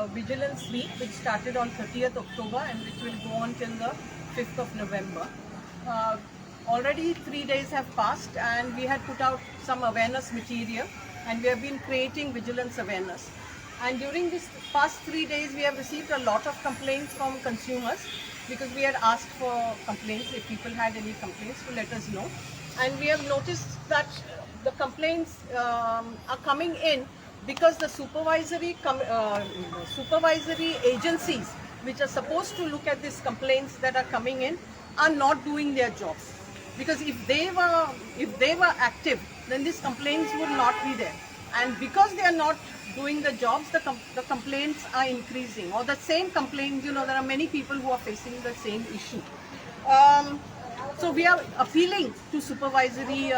Vigilance Week, which started on 30th October and which will go on till the 5th of November. Already 3 days have passed and we had put out some awareness material and we have been creating vigilance awareness. And during this past 3 days, we have received a lot of complaints from consumers because we had asked for complaints, if people had any complaints, to let us know. And we have noticed that the complaints are coming in because the supervisory agencies which are supposed to look at these complaints that are coming in are not doing their jobs. Because if they were active, then these complaints would not be there. And because they are not doing the jobs, the complaints are increasing. Or the same complaints, there are many people who are facing the same issue. So we are appealing to supervisory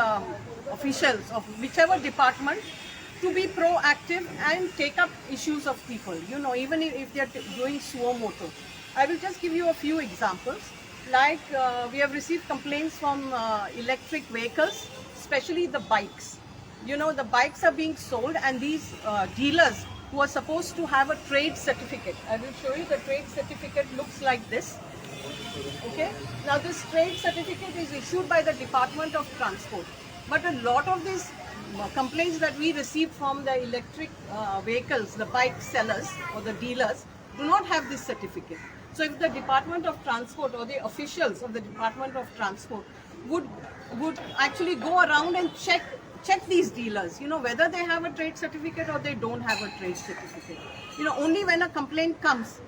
officials of whichever department to be proactive and take up issues of people, even if they are doing suo moto. I will just give you a few examples. Like we have received complaints from electric vehicles, especially the bikes. The bikes are being sold and these dealers who are supposed to have a trade certificate. I will show you the trade certificate looks like this. Okay. Now this trade certificate is issued by the Department of Transport. But a lot of these complaints that we receive from the electric vehicles, the bike sellers or the dealers, do not have this certificate. So if the Department of Transport or the officials of the Department of Transport would actually go around and check these dealers, whether they have a trade certificate or they don't have a trade certificate. Only when a complaint comes,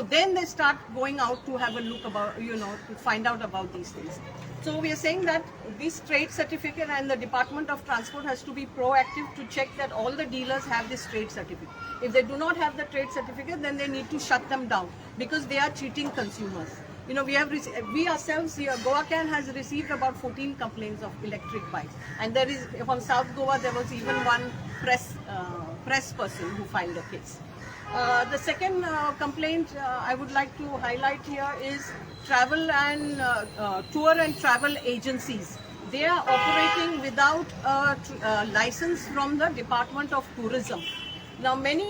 then they start going out to have a look about, to find out about these things. So we are saying that this trade certificate and the Department of Transport has to be proactive to check that all the dealers have this trade certificate. If they do not have the trade certificate, then they need to shut them down because they are cheating consumers. We ourselves here, GOACAN has received about 14 complaints of electric bikes. And there is, from South Goa, there was even one press person who filed a case. The second complaint I would like to highlight here is travel and tour and travel agencies. They are operating without a license from the Department of Tourism. Now many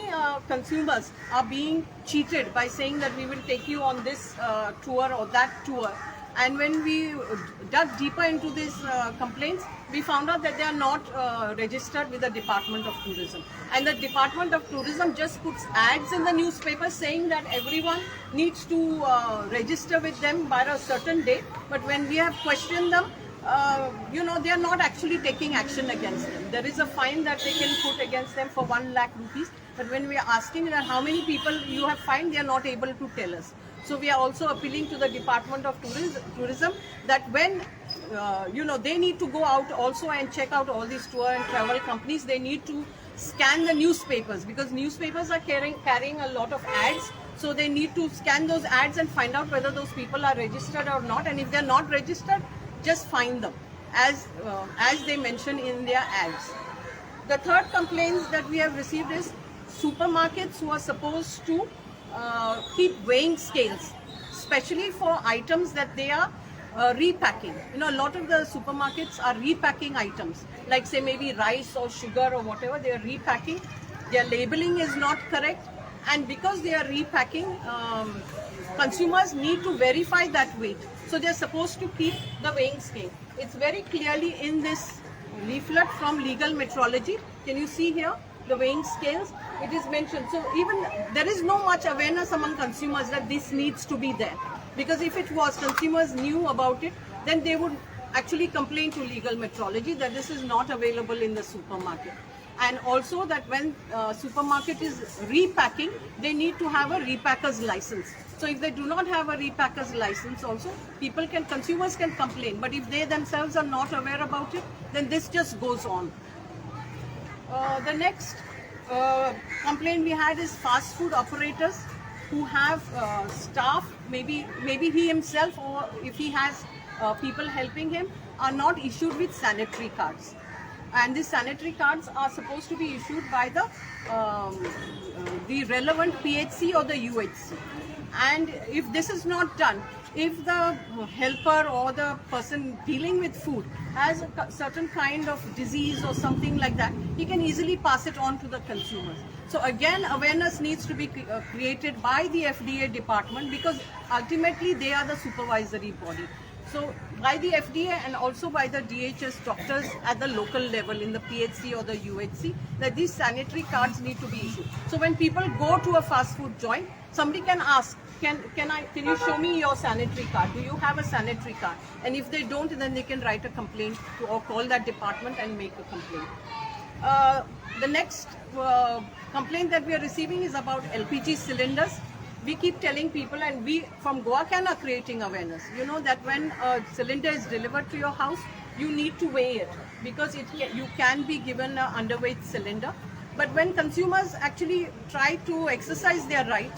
consumers are being cheated by saying that we will take you on this tour or that tour. And when we dug deeper into these complaints, we found out that they are not registered with the Department of Tourism. And the Department of Tourism just puts ads in the newspaper saying that everyone needs to register with them by a certain date. But when we have questioned them, they are not actually taking action against them. There is a fine that they can put against them for 1 lakh rupees. But when we are asking that how many people you have fined, they are not able to tell us. So we are also appealing to the Department of Tourism that when, they need to go out also and check out all these tour and travel companies. They need to scan the newspapers because newspapers are carrying a lot of ads. So they need to scan those ads and find out whether those people are registered or not. And if they are not registered, just fine them as they mention in their ads. The third complaint that we have received is supermarkets who are supposed to keep weighing scales, especially for items that they are repacking. A lot of the supermarkets are repacking items, like say maybe rice or sugar or whatever. They are repacking. Their labeling is not correct, and because they are repacking, consumers need to verify that weight. So they are supposed to keep the weighing scale. It's very clearly in this leaflet from Legal Metrology. Can you see here the weighing scales? It is mentioned. So even there is no much awareness among consumers that this needs to be there. Because if it was, consumers knew about it, then they would actually complain to Legal Metrology that this is not available in the supermarket. And also that when supermarket is repacking, they need to have a repacker's license. So if they do not have a repacker's license also, consumers can complain. But if they themselves are not aware about it, then this just goes on. The next complaint we had is fast food operators who have staff, maybe he himself or if he has people helping him, are not issued with sanitary cards. And these sanitary cards are supposed to be issued by the relevant PHC or the UHC. And if this is not done, if the helper or the person dealing with food has a certain kind of disease or something like that, he can easily pass it on to the consumers. So again, awareness needs to be created by the FDA department, because ultimately they are the supervisory body. So by the FDA and also by the DHS doctors at the local level in the PHC or the UHC, that these sanitary cards need to be issued. So when people go to a fast food joint, somebody can ask, can you show me your sanitary card? Do you have a sanitary card? And if they don't, then they can write a complaint or call that department and make a complaint. The next complaint that we are receiving is about LPG cylinders. We keep telling people, and we from GOACAN are creating awareness, you know, that when a cylinder is delivered to your house, you need to weigh it, because you can be given an underweight cylinder. But when consumers actually try to exercise their right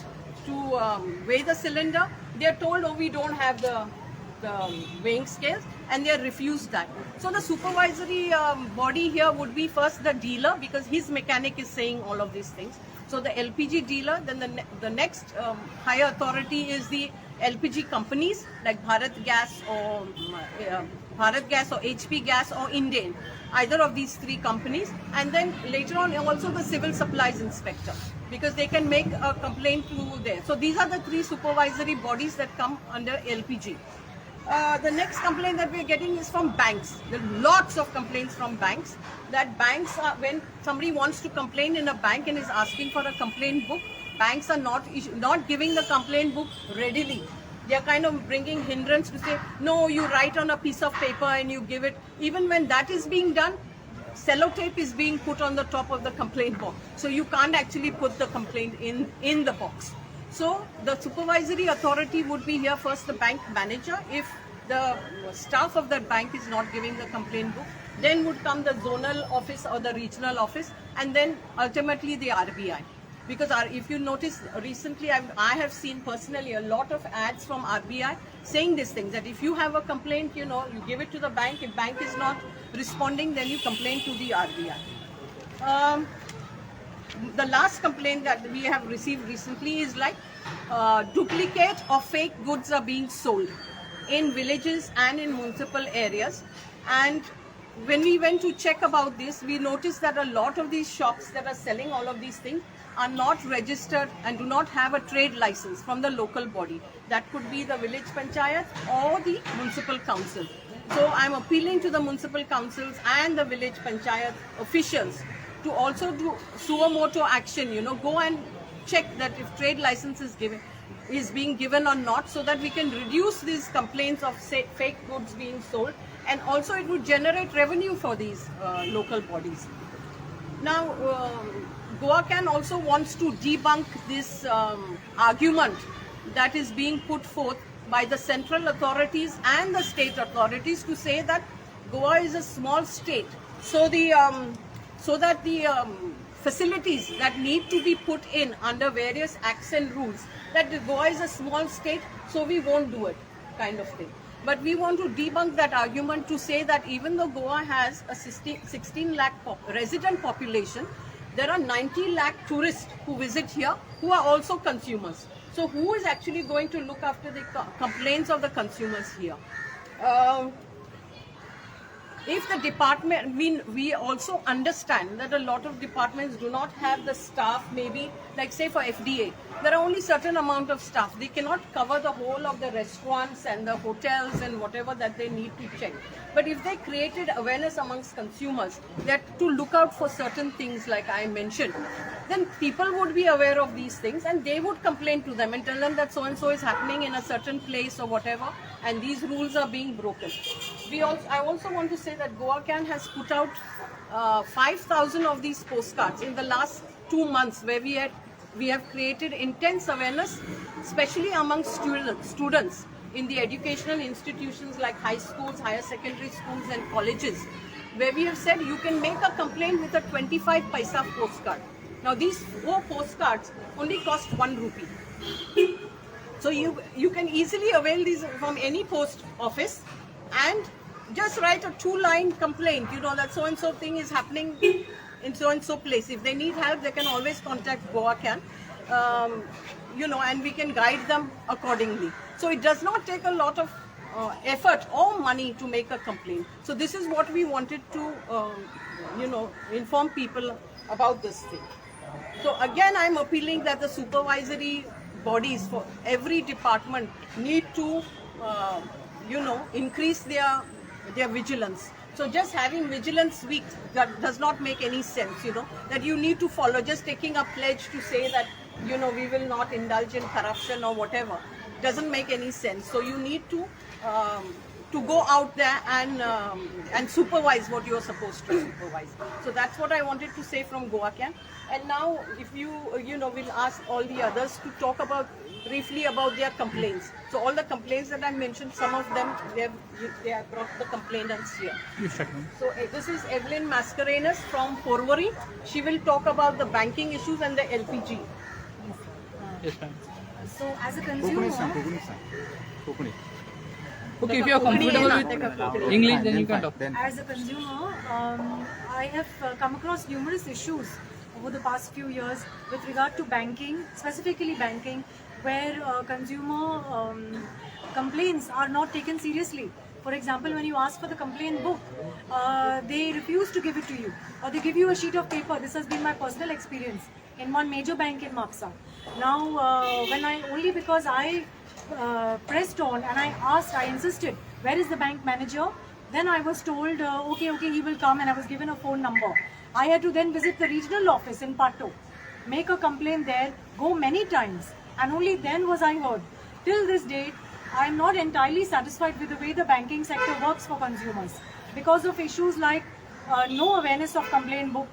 to weigh the cylinder, they are told, oh, we don't have the weighing scales, and they are refused that. So the supervisory body here would be first the dealer, because his mechanic is saying all of these things. So the LPG dealer, then the next higher authority is the LPG companies like Bharat Gas or HP Gas or Indian, either of these three companies, and then later on also the civil supplies inspector, because they can make a complaint to there. So these are the three supervisory bodies that come under LPG. The next complaint that we are getting is from banks. There are lots of complaints from banks, that banks are, when somebody wants to complain in a bank and is asking for a complaint book, banks are not giving the complaint book readily. They are kind of bringing hindrance to say, no, you write on a piece of paper and you give it. Even when that is being done, sellotape is being put on the top of the complaint box. So you can't actually put the complaint in the box. So the supervisory authority would be here first, the bank manager. If the staff of that bank is not giving the complaint book, then would come the zonal office or the regional office, and then ultimately the RBI. Because if you notice recently, I have seen personally a lot of ads from RBI saying these things, that if you have a complaint, you know, you give it to the bank. If bank is not responding, then you complain to the RBI. The last complaint that we have received recently is like duplicate or fake goods are being sold in villages and in municipal areas. And when we went to check about this, we noticed that a lot of these shops that are selling all of these things are not registered and do not have a trade license from the local body. That could be the village panchayat or the municipal council. So I'm appealing to the municipal councils and the village panchayat officials to also do suo motu action, you know, go and check that if trade license is being given or not, so that we can reduce these complaints of fake goods being sold, and also it would generate revenue for these local bodies. Now, GOACAN also wants to debunk this argument that is being put forth by the central authorities and the state authorities to say that Goa is a small state. So that the facilities that need to be put in under various acts and rules, that Goa is a small state, so we won't do it, kind of thing. But we want to debunk that argument to say that even though Goa has a 16 lakh resident population, there are 90 lakh tourists who visit here who are also consumers. So who is actually going to look after the complaints of the consumers here? If the department, we also understand that a lot of departments do not have the staff, maybe like say for FDA, there are only certain amount of staff. They cannot cover the whole of the restaurants and the hotels and whatever that they need to check. But if they created awareness amongst consumers that to look out for certain things like I mentioned, then people would be aware of these things and they would complain to them and tell them that so-and-so is happening in a certain place or whatever, and these rules are being broken. I also want to say that GOACAN has put out 5,000 of these postcards in the last 2 months, where we have created intense awareness, especially among students in the educational institutions like high schools, higher secondary schools and colleges, where we have said you can make a complaint with a 25 paisa postcard. Now these 4 postcards only cost 1 rupee. So you can easily avail these from any post office and just write a 2-line complaint, you know, that so-and-so thing is happening in so-and-so place. If they need help, they can always contact GOACAN. and we can guide them accordingly. So it does not take a lot of effort or money to make a complaint. So this is what we wanted to, inform people about this thing. So again, I'm appealing that the supervisory bodies for every department need to, increase their vigilance. So just having vigilance week, that does not make any sense, that you need to follow. Just taking a pledge to say that, we will not indulge in corruption or whatever, doesn't make any sense. So you need to go out there and supervise what you are supposed to supervise. So that's what I wanted to say from GOACAN. And now, if you will ask all the others to talk briefly about their complaints. So all the complaints that I mentioned, some of them they have brought the complainants here. So this is Evelyn Mascarenas from Porvory. She will talk about the banking issues and the LPG. Yes, ma'am. So as a consumer, Okay, if you are comfortable with English, then you can talk. as a consumer, I have come across numerous issues over the past few years with regard to banking, specifically banking, where consumer complaints are not taken seriously. For example, when you ask for the complaint book, they refuse to give it to you, or they give you a sheet of paper. This has been my personal experience in one major bank in Mapsa. Now, because I pressed on and I asked, I insisted, where is the bank manager? Then I was told, okay, he will come, and I was given a phone number. I had to then visit the regional office in Patto, make a complaint there, go many times, and only then was I heard. Till this date, I am not entirely satisfied with the way the banking sector works for consumers because of issues like no awareness of complaint book.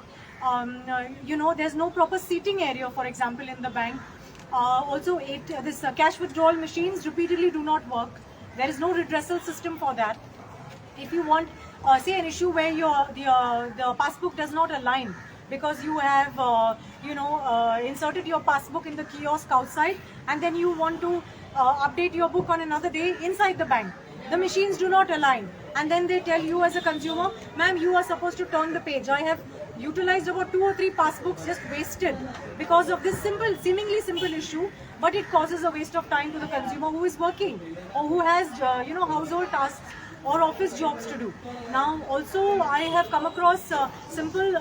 There's no proper seating area, for example, in the bank. Also, this cash withdrawal machines repeatedly do not work. There is no redressal system for that. If you want, say, an issue where the passbook does not align because you have, inserted your passbook in the kiosk outside, and then you want to update your book on another day inside the bank. The machines do not align, and then they tell you as a consumer, ma'am, you are supposed to turn the page. I have utilized about 2 or 3 passbooks just wasted because of this seemingly simple issue, but it causes a waste of time to the consumer who is working or who has, household tasks or office jobs to do. Now, also, I have come across simple,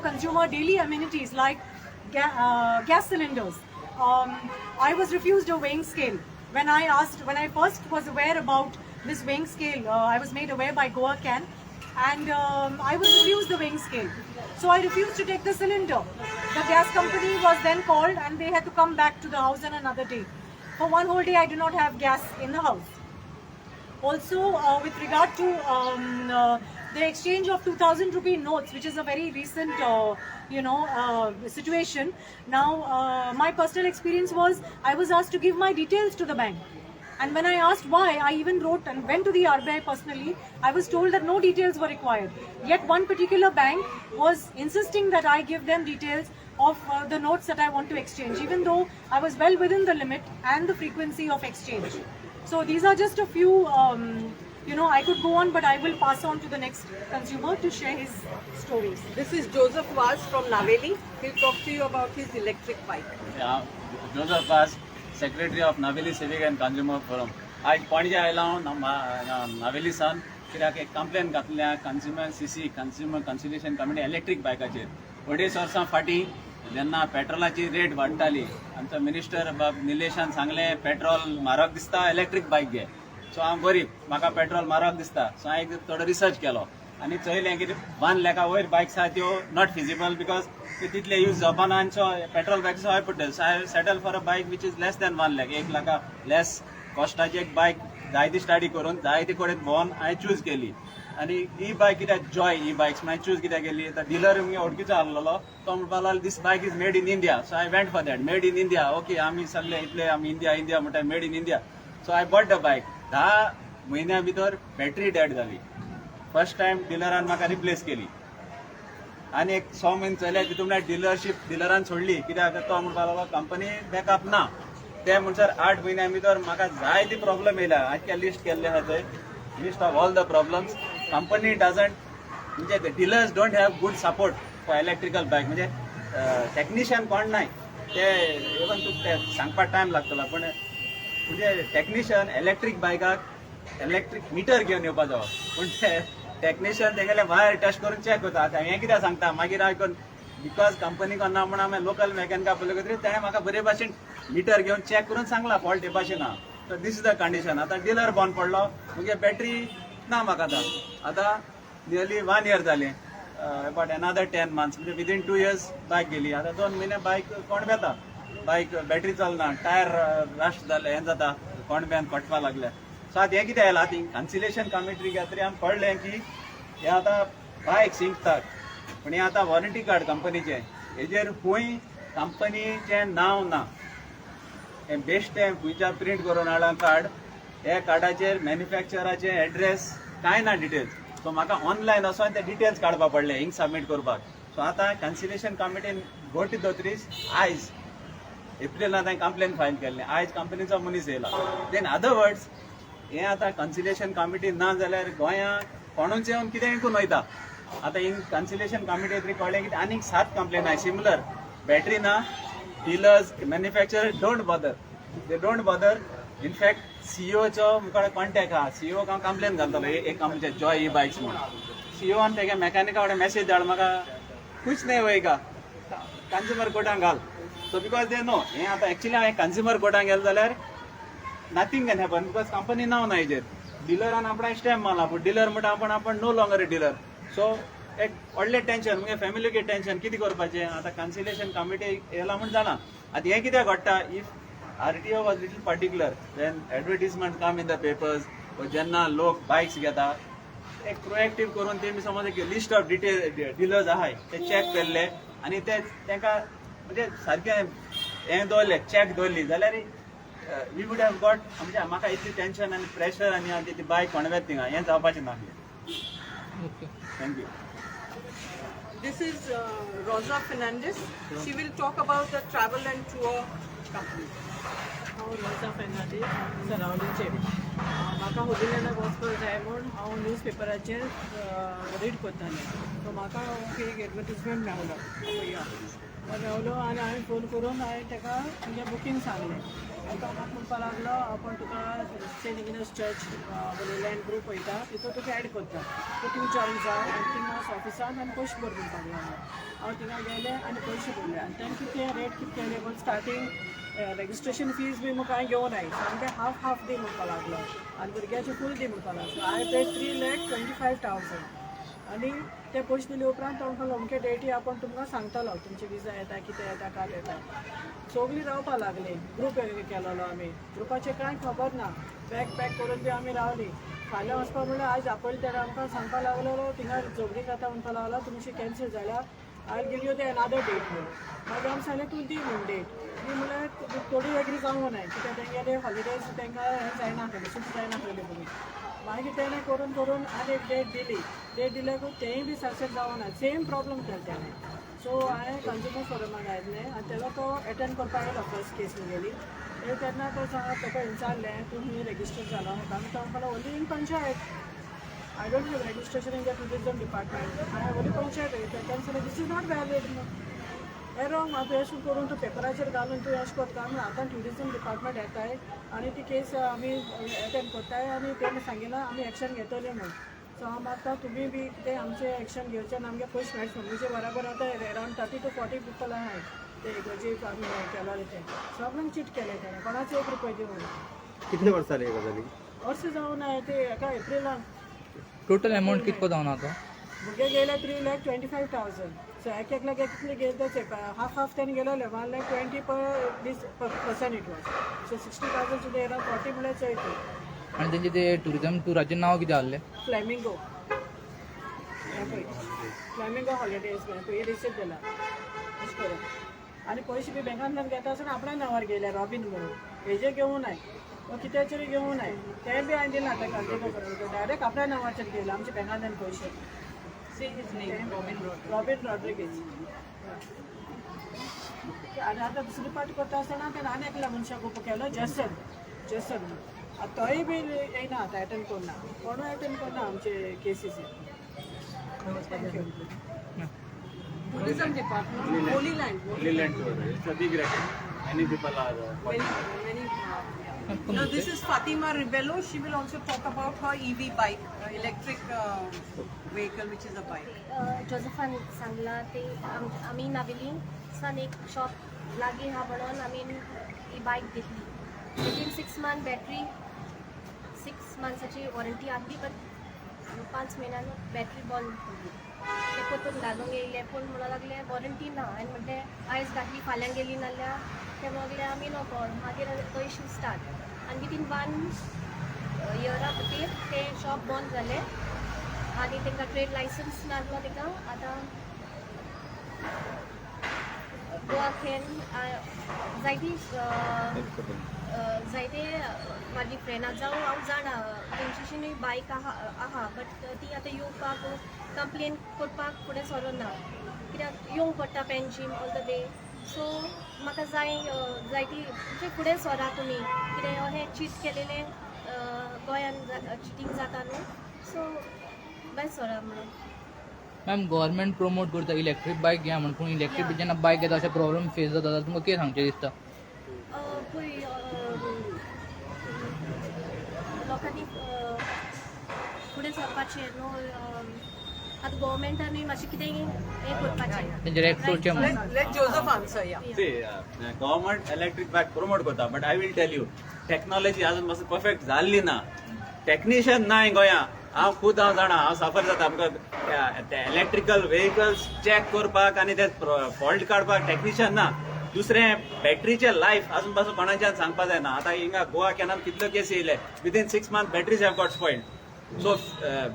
consumer daily amenities like gas cylinders. I was refused a weighing scale. When I first was aware about this weighing scale, I was made aware by GOACAN, and I was refused the weighing scale. So I refused to take the cylinder. The gas company was then called, and they had to come back to the house on another day. For one whole day, I do not have gas in the house. Also, with regard to the exchange of 2,000 rupee notes, which is a very recent, situation. Now, my personal experience was I was asked to give my details to the bank. And when I asked why, I even wrote and went to the RBI personally. I was told that no details were required. Yet one particular bank was insisting that I give them details of the notes that I want to exchange, even though I was well within the limit and the frequency of exchange. So these are just a few, I could go on, but I will pass on to the next consumer to share his stories. This is Joseph Vaz from Naveli. He'll talk to you about his electric bike. Yeah, Joseph Vaz, Secretary of Naveli Civic and Consumer Forum. I Panjim आयला Naveli san कित्याक एक complain घातल्या consumer कन्सिलिएशन committee electric बायकाचेर 2.5 वर्सां फाटीं जेन्ना पेट्रोलाची rate वाडटाली आमचो minister बाब निलेशान सांगलें पेट्रोल म्हारग दिसता इलेक्ट्रिक बायक घे. सो हांव गरीब म्हाका पेट्रोल म्हारग दिसता. सो हांवें थोडो रिसर्च केलो आनी चोयलें की 1 लाखा वयर बायक्स आहा त्यो नॉट फिजिबल बिकॉज ते तितले यूज जावपाना आनी सो पेट्रोल बायक्स हाय पडटले. सो हांवें settle for a bike which is less than 1 lakh 1 लाखा लेस कॉस्टाची एक बायक जायती स्टडी करून जायती कडेन भोंवन हांवें चूज केली. आनी ही बायक कित्याक जॉय ही बायक्स हांवें चूज कित्याक केली आतां डिलर म्हगे ओळखीचो आहलोलो तो म्हणपा लागलो this bike is made in India. So I went for that made in India. Okay आमी सगळे इतले आमी इंडिया म्हणटा made in India. So I bought the bike. 10 म्हयन्या भितर बॅटरी डेड जाली. फर्स्ट टायम डिलरान म्हाका रिप्लेस केली आनी एक 6 म्हयने चले तितून डिलरान सोडली कित्याक तो म्हणपा लागलो कंपनी बॅकअप ना. ते म्हणसर 8 म्हयन्या भितर म्हाका जायती प्रॉब्लेम येयला. आजकाल लिस्ट केल्ले आहा थंय list of all the problems. Company doesn't म्हणजे dealers don't have good support for electrical bike. म्हणजे टेक्निशियन कोण नाय ते इवन तुका ते सांगपाक टायम लागतलो पण तुजे टेक्निशियन इलेक्ट्रीक बायकाक इलेक्ट्रीक मिटर घेवन येवपा जावो पूण ते टेक्निशियन तेगेले भायर टेस्ट करून चॅक करता आतां हें कित्याक सांगता मागीर हांव बिकॉज कंपनी कोन्ना म्हण हांवें लोकल मॅकॅनिका पळयलो तरी ताणें म्हाका बरे भाशेन मिटर घेवन चॅक करून सांगला फॉल्ट हे भाशेन आहा सो दीस इज द कंडिशन आतां डिलर बंद पडलो मुगे बॅटरी ना म्हाका आतां नियरली 1 year जालें अबाउट अनदर 10 months म्हणजे विदीन 2 years बायक गेली आतां 2 म्हयने बायक कोण बेता बायक बॅटरी चलना टायर रस्ट जाले हें जाता कोणब्यान कटपा लागल्या सो आतां हें कितें आयलां ती कन्सिलेशन कमिटी घेतरी आमी पडलें की हें आतां बायक सिंकतात पण हें आतां वॉरंटी कार्ड कंपनीचें हेजेर खूंय कंपनीचें नांव ना हें बेश्टें खुंयच्या प्रिंट करून हाडला कार्ड हे कार्डाचेर मॅन्युफॅक्चराचे एड्रेस कांय ना डिटेल्स सो म्हाका ऑनलायन वचोन ते डिटेल्स काडपा पडले हिंग सबमीट करपाक सो आतां कन्सिलेशन कमिटीन गोटी दोत्रीस आयज एप्रिलांत हांवें कंप्लेन फायल केल्लें आयज कंपनीचो मनीस येयला देन अदर वर्ड्स हें आतां कन्सिलेशन कमिटी ना जाल्यार गोंयांत कोणूच येवन कितें विकून वयता आतां हिंग कन्सिलेशन कमिटी तरी कळ्ळें की आनीक 7 कंप्लेन आहाय सिमिलर बॅटरी ना dealers manufacture they don't bother in fact सीईओचो मुखार कॉन्टॅक्ट आहा सीईओक हांव कंप्लेन घालतलो एक कंपनीचे जॉय ई बायक्स म्हणून सीईओन तेगे मॅकॅनिका कडेन मॅसेज धाड म्हाका कुछ नाही होयगा कन्झ्युमर कोर्टान घाल सो बिकॉज दे नो हें आतां एक्चुली हांवें कन्झ्युमर कोर्टान गेलो जाल्यार nothing can happen because company नांव ना हेजेर डिलरान आपणा स्टॅम्प मारला पूण डिलर म्हणटा आपण नो लॉंगर ए डिलर सो एक व्हडलें टेन्शन मुगे फॅमिलीक टेन्शन कितें करपाचें आतां कन्सिलेशन कमिटी येयला म्हण जालां आतां हें कित्याक घडटा if RTO was little particular when advertisement come in the papers जेन्ना लोक बायक्स घेता एक प्रोएक्टिव्ह करून तेमी समज एक लिस्ट ऑफ डीलर्स आहाय ते चॅक केल्ले आनी ते तांकां म्हणजे सारकें हें दवरलें चॅक दवरली जाल्यार वी वूड हॅव गॉट म्हणजे म्हाका इतली टेन्शन आनी प्रेशर आनी हांव ती बायक कोणवेत थिंगा हें जावपाचें नासलें thank you This is Rosa Fernandez. She will talk about the travel and tour company. हांव रोजा फेर्नांडीस सरावलीचे म्हाका होलीलँडाक वचपाक जाय म्हूण हांव न्यूज पेपराचेर रीड करतालें सो म्हाका एक एडवर्टिजमेंट मेळ्ळो मेळ्ळो आनी हांवें फोन करून हांवें ताका म्हणजे बुकींग सांगलें ताका म्हाका म्हणपाक लागलो आपण तुका सेंट इग्नेस चर्च होलीलँड ग्रूप वयता तितून तुका एड करता सो तूं जॉयन जा आनी थिंगा ऑफिसान आनी पयशे भर म्हणपाक लागलो हांव थिंगा गेलें आनी पयशे भरले आनी ताणें कितें रेट कितें केलें पूण स्टार्टींग रजिस्ट्रेशन फीज बी म्हाका हांवें घेवन आय सामकें हाफ दी म्हणपाक लागलो आनी भुरग्याची फूल दी म्हणपाक लागलो हांवें पे 3,25,000 आनी ते पयशे दिले उपरांत तो म्हणपाक अमके डेटी आपण तुमकां सांगतलो तुमची विजा येता कितें येता काय येता सगळीं रावपाक लागलीं ग्रूप केलोलो आमी ग्रुपाचें कांय खबर ना बॅग पॅक करून बी आमी रावलीं फाल्यां वचपाक म्हणल्यार आयज आपयले तेणें आमकां सांगपाक लागलो थिंगा झगडीं खाता म्हणपाक लागलो तुमची कॅन्सील जाल्यार I give you the another date म्हणून मागीर आमी सांगलें तूं दी म्हूण डेट दी म्हणल्यार थोडी एग्री जावंक ना कित्याक तेंगेले हॉलिडेज तांकां हें जायनासलें सुटी जायनासलेली म्हणून मागीर तेणें करून आनी एक डेट दिल्याकूच तेंय बी सक्सेस जावंक ना सेम प्रॉब्लम केलो तेणें सो हांवें कंज्युमर फोरमाक आयिल्लें आनी तेका तो एटेंड करपाक येयलो फर्स्ट केस म्हगेली तेन्ना तो सांगप ताका विचारलें तूं खंय रेजिस्टर जालो म्हाका आनी तो म्हणपाक only in panchayat I don't have registration in the tourism department. I have only panchayat आहे दिस इज नॉट वॅलिड हे रॉंग म्हाका अशें करून तूं पेपराचेर घालून तूं अशें करता म्हण आतां ट्युरिजम डिपार्टमेंट येताय आनी ती केस आमी एटेंड करताय आनी तेणें सांगिलां आमी एक्शन घेतले म्हूण सो हांव मागता तुमी बी कितें आमचें एक्शन घेवचें आनी आमगे पयशे मेळचे म्हणजे बराबर आतां अरावंड 30 to 40 पीपल आहाय ते हेजे आमी केलोले ते सगळ्यांक चीट केलें तेणें कोणाचे 1 रुपया दिवन कितले वर्सां जाली गजाली वर्स जावन ते एका एप्रिलान टोटल अमाउंट कितको जावन आहा तो भुरगे गेले 3,25,000 सो एक लाख कितले गेले ते हाफ तेणे गेलेले 1,20,% इट वॉज सो 60,000 सुद्दां अरावंड 40 म्हळ्यार चोयत आनी तेंचे ते टुरिजम टुराचें नांव कितें आहलें फ्लॅमिंगो फ्लॅमिंगो हॉलिडेज पळय रिसीव केला अशें करून आनी पयशे बी बँकांतल्यान घेता आसतना आपणा नांवार गेले रॉबीन म्हणून हेजे घेवून नाय कित्याचेर घेवून नाय ते बी हांवें दिला ताका डायरेक्ट आपल्या नांवाचेर गेला आमच्या बँकांतल्यान पयशे रॉबीन रॉड्रिगीज आनी आतां दुसरी पार्टी करता आसतना तेणें आनी एकल्या मनशाक उप केलो जेसन आतां तोय बी येयना आतां एटेंड करना कोणूय एटेंड करना आमचे cases thank you Tourism department, Holy Land. Leland tour. It's a big record. Many people are. Many. Now this is Fatima Ribello. She will also talk about her EV bike, electric vehicle, which is a bike. जोसेफान सांगला ते आम्ही नावेलीन सान एक shop लागी हा म्हणून आम्ही ही बाईक घेतली. विदिन 6 months बॅटरी 6 monthsची वॉरंटी आसली पण 5 महिन्यानं बॅटरी बंद पडली. ते परतून घालूंक येयले पूण म्हणूंक लागले वॉरंटी ना आनी म्हणटे आयज घातली फाल्यां गेली नाल्यार ते म्हणले आमी नको. मागीर तो इश्यू स्टार्ट आनी विदिन 1 year खातीर ते शॉप बंद जाले आनी तांकां ट्रेड लायसन्स नासलो ताका. आतां गोवाकेन जायते म्हाजी फ्रेंडां जावं हांव जाणा तेंची बायक आहा बट ती आतां येवपाक कंप्लेन करपाक फुडें सरोना कित्याक येवंक पडटा पेंजीम ऑल द वे. सो म्हाका जायती फुडें सरा तुमी कितें अहें चीट केलेलें गोंयान चिटींग जाता न्हू. सो भायर सरा म्हणून. मॅम गव्हर्मेंट प्रमोट करता इलेक्ट्रीक बायक घ्या म्हणून पूण इलेक्ट्रीक जेन्ना बायक घेता अशे प्रॉब्लेम फेस जाता जाल्यार तुमकां कितें सांगचें दिसता? पळय लोकांनी फुडें सरपाचें न्हू. आतां गव्हर्मेंटानूय मातशें कितेंय हें करपाचें तेंचेर एक्ट करचें म्हणून. Let Joseph answer. Yeah. See, government electric bike promote करता, but I will tell you, technology अजून मातसो perfect जाल्ली ना. टेक्निशियन नाय गोंया. हांव खुद जाणा हांव सफर जाता. आमकां ते इलेक्ट्रिकल व्हेकल्स चॅक करपाक आनी ते फॉल्ट काडपाक टेक्निशियन ना. दुसरें बॅटरीचे लायफ अजून पासून कोणाच्यान सांगपा जायना. आतां हिंगा गोवा कॅनाल कितल्यो केसी येयले within 6 months batteries have got spoiled. So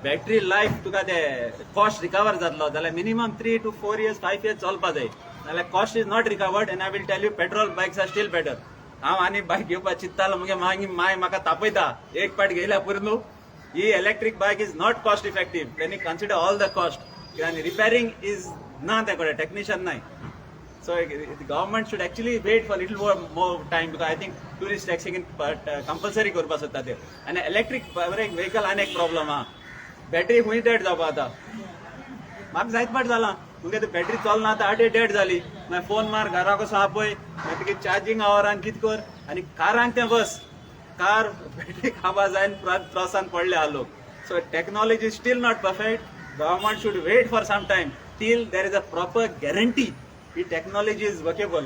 battery life तुका ते कॉस्ट रिकवर जातलो जाल्यार मिनिमम 3 to 4 years 5 years चलपा जाय. नाल्यार cost is not recovered and I will tell you petrol bikes are still better. हांव आनी बायक घेवपाक चिंत्तालो मुगे माय म्हाका तापयता एक पाट घेयल्या पुरो न्हू. ही electric bike is not cost effective. Can you consider all the cost आनी रिपेरिंग इज ना ते कडेन टेक्निशियन नाय. So the government should actually wait for a little more time because I think tourist taxing compulsory करपा सोदता ते. आनी electric vehicle आनी एक प्रॉब्लम आहा. बॅटरी खूंय डेड जावपा आतां. म्हाका जायत पाट जाला तुमगे ती बॅटरी चलना आतां आटे डेड जाली. मागीर फोन मार घरा कसो आहा पळय मागीर तुगे चार्जिंग आवरान कितें कर आनी कारांक तें बस कार बॅटरी खावपा जायन त्रासान पडले आहा लोक. So technology is still not perfect. Government should wait for some time till there is a proper guarantee ही टेक्नॉलॉजी इज वर्केबल.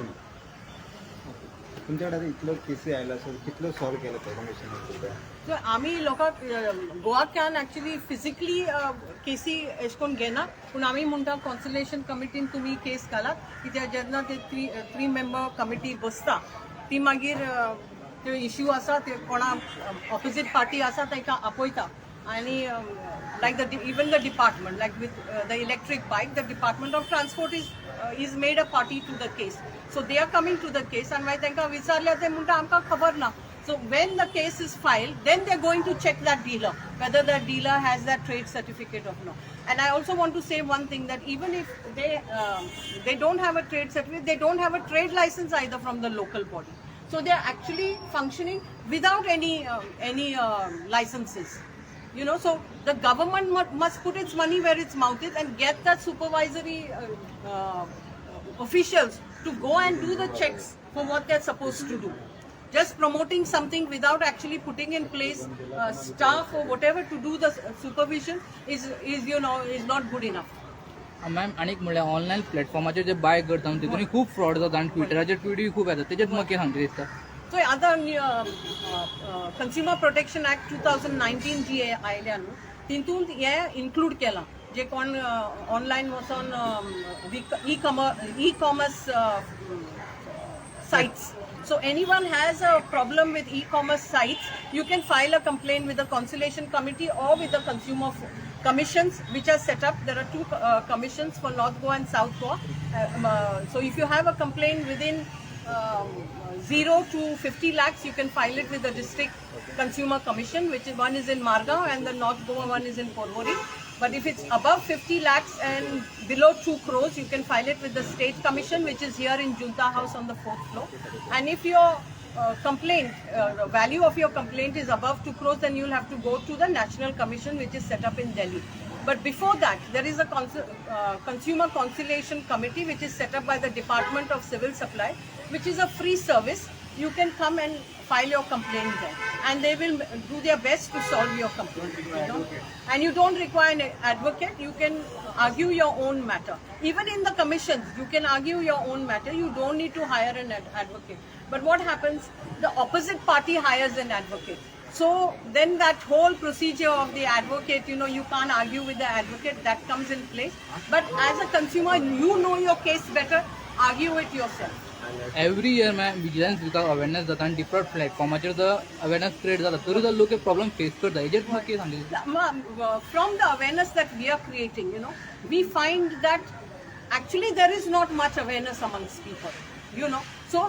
तुमच्याकडे इतलो केसी आयला सर कितलो सॉल्व केलं कमिशन? So आमी लोकांक गोवा कॅन एक्चुअली फिजिकली केसी एश कोन घेना पूण आमी म्हणटा कॉन्सुलेशन कमिटीन तुमी केस घालात कित्याक जेन्ना ते 3 member कमिटी बसता ती मागीर त्यो इश्यू आसा ते कोणा ऑपोजीट पार्टी आसा ताका आपयता आनी like even the department like with the electric bike the Department of Transport is made a party to the case. So they are coming to the case and मागीर तांकां विचारल्यार ते म्हणटा आमकां खबर ना. So when the case is filed, then they're going to check that dealer, whether the dealer has that trade certificate or not. And I also want to say one thing that even if they don't have a trade certificate, they don't have a trade license either from the local body. So they're actually functioning without any licenses. You know, so the government must put its money where its mouth is and get that supervisory officials to go and do the checks for what they're supposed to do. Just promoting something without actually putting in place staff or whatever to do the supervision is not good enough. Ma'am आनीक म्हणल्यार online प्लॅटफॉर्माचेर जे bye करता तितून खूब fraud जाता आनी ट्विटराचेर ट्विटूय खूब येता तेजेर तुमकां कितें सांगचें दिसता? So other Consumer Protection Act 2019 जी आयल्या न्हू तितून हे इन्क्लूड केलां जे कोण ऑनलायन वचोन e-commerce sites. So anyone has a problem with e-commerce sites, you can file a complaint with the Conciliation Committee or with the Consumer Commissions which are set up. There are 2 commissions for North Goa and South Goa. So if you have a complaint within 0 to 50 lakhs, you can file it with the District Consumer Commission, which is one is in Margao and the North Goa one is in Porvorim. But if it's above 50 lakhs and below 2 crores, you can file it with the State Commission, which is here in Junta House on the 4th floor. And if your value of your complaint is above 2 crores, then you'll have to go to the National Commission, which is set up in Delhi. But before that, there is a Consumer Conciliation Committee which is set up by the Department of Civil Supply, which is a free service. You can come and file your complaint there, and they will do their best to solve your complaint. And you don't require an advocate. You can argue your own matter. Even in the commissions, you can argue your own matter. You don't need to hire an advocate. But what happens? The opposite party hires an advocate. So then that whole procedure of the advocate, you can't argue with the advocate, that comes in place. But as a consumer, you know your case better, argue it yourself. Every year ma'am vigilance विका awareness जाता आनी different प्लॅटफॉर्माचेर जर awareness create जाता तरी सुद्दां लोक problem face करता हेजेर तुका कितें सांगता From the awareness that we are creating, we find that actually there is not much awareness amongst people, So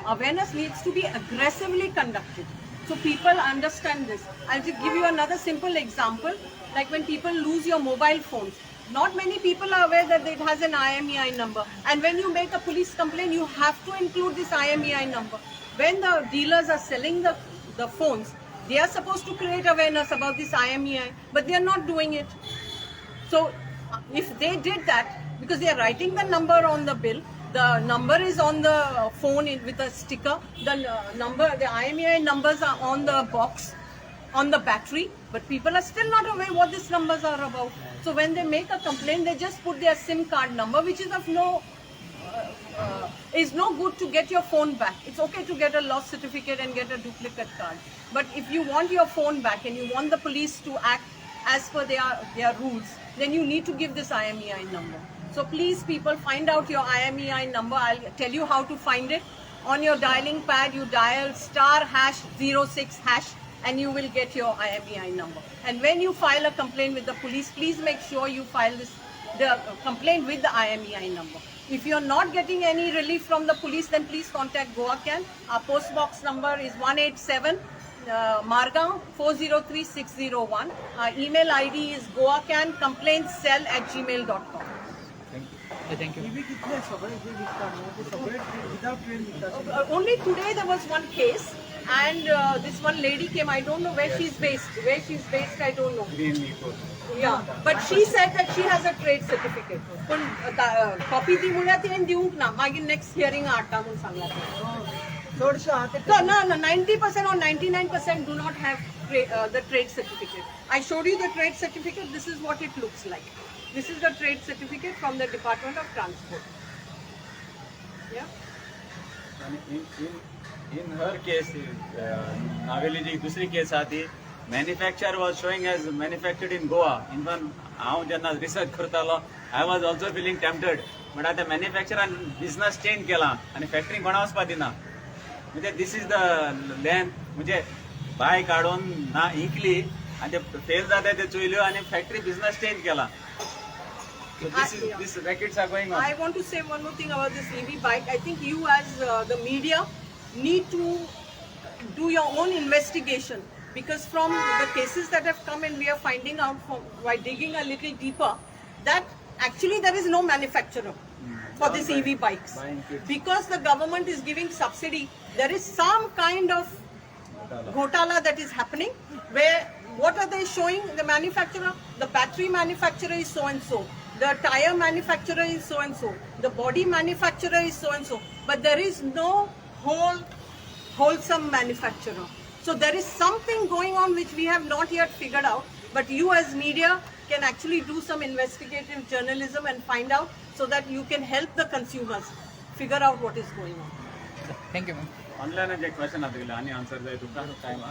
awareness needs to be aggressively conducted. So people understand this. I'll just give you another simple example. Like when people lose your mobile phones, not many people are aware that it has an IMEI number. And when you make a police complaint, you have to include this IMEI number. When the dealers are selling the phones, they are supposed to create awareness about this IMEI, but they are not doing it. So if they did that, because they are writing the number on the bill, the number is on the phone with a sticker, the IMEI numbers are on the box, on the battery, but people are still not aware what these numbers are about. So when they make a complaint, they just put their SIM card number, which is of is no good to get your phone back. It's okay to get a loss certificate and get a duplicate card. But if you want your phone back and you want the police to act as per their rules, then you need to give this IMEI number. So please people, find out your IMEI number. I'll tell you how to find it. On your dialing pad, you dial *#06# and you will get your IMEI number. And when you file a complaint with the police, please make sure you file the complaint with the IMEI number. If you're not getting any relief from the police, then please contact GOACAN. Our post box number is 187 Margao 403601. Our email ID is goacancomplaintscell@gmail.com. Thank you. Only today there was one case, and this one lady came. I don't know where she's based. I don't know. Yeah, but she said that she has a trade certificate. पण copy दी मुळे ती दिवूंक ना. मागीर next hearing हाडटा म्हणून Sangla. No, 90% or 99% do not have the trade certificate. I showed you the trade certificate. This is what it looks like. This is the trade certificate from the Department of Transport. Yeah. In her case, Naveli ji दूसरी case आती. Manufacturer was showing as manufactured in Goa. Even हांव जेन्ना research करतालो, I was also feeling tempted. But आता manufacturer business change केला आणि factory कोणा वचपा दिना. म्हणजे this is the land. म्हणजे बाय काढून ना इकली आणि ते फेल जाता ते चोयल्यो आणि factory business change केला. So these rackets are going on. I want to say one more thing about this EV bike. I think you as the media need to do your own investigation, because from the cases that have come and we are finding out by digging a little deeper that actually there is no manufacturer for these EV bikes. Because the government is giving subsidy, there is some kind of ghotala that is happening where what are they showing? The manufacturer, the battery manufacturer is so and so. The tire manufacturer is so and so. The body manufacturer is so and so. But there is no wholesome manufacturer. So there is something going on which we have not yet figured out. But you as media can actually do some investigative journalism and find out, so that you can help the consumers figure out what is going on. Thank you, ma'am. Online एक question आता गेला आणि answer जाय तुका time